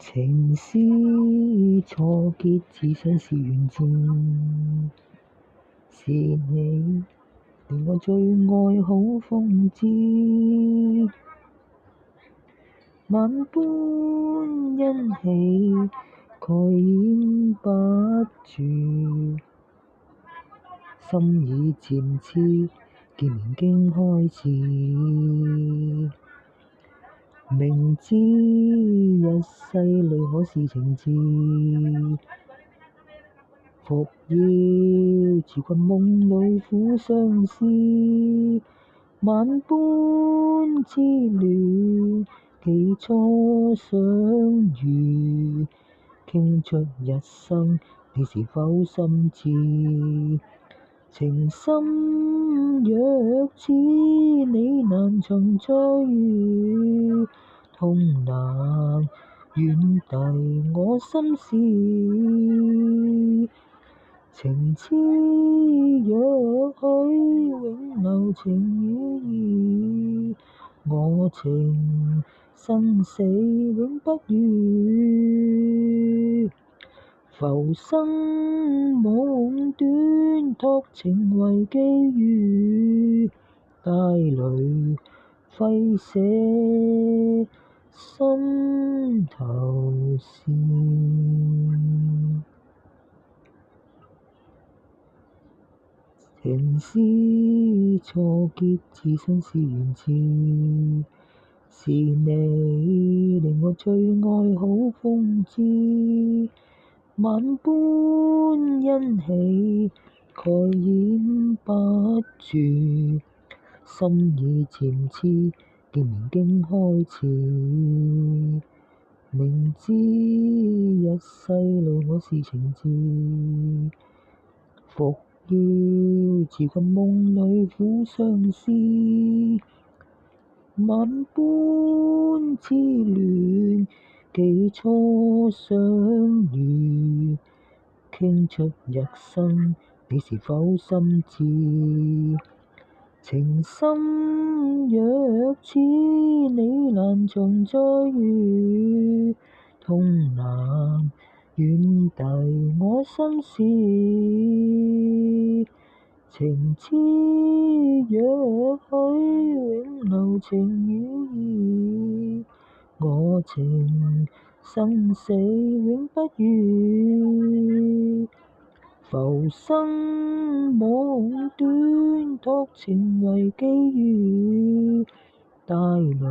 情絲錯結，只想是緣字，是你令我最愛好風姿，萬般欣喜蓋掩不住，心已漸痴，見面經開始，明知一世裏可是情字，復要住困夢裏苦相思，萬般痴戀幾初相遇，傾出一生，你是否心知？情深若似你難曾再遇，痛難遠抵我心事。情痴若許永留情與義，我情生死永不渝。浮生夢短，託情為寄語，帶淚揮寫心頭事。情絲錯結，只想是緣字，是你令我最愛好風姿，萬般欣喜蓋掩不住，心已漸痴，見面經開始，明知一世裏我是情字，復要住困夢裏苦相思，萬般痴戀幾初相遇，傾出一生，你是否心知？情深若似你難從再遇，痛難遠抵我心事。情痴若許永留情與義，我情生死永不渝。浮生夢短，託情為寄語，帶淚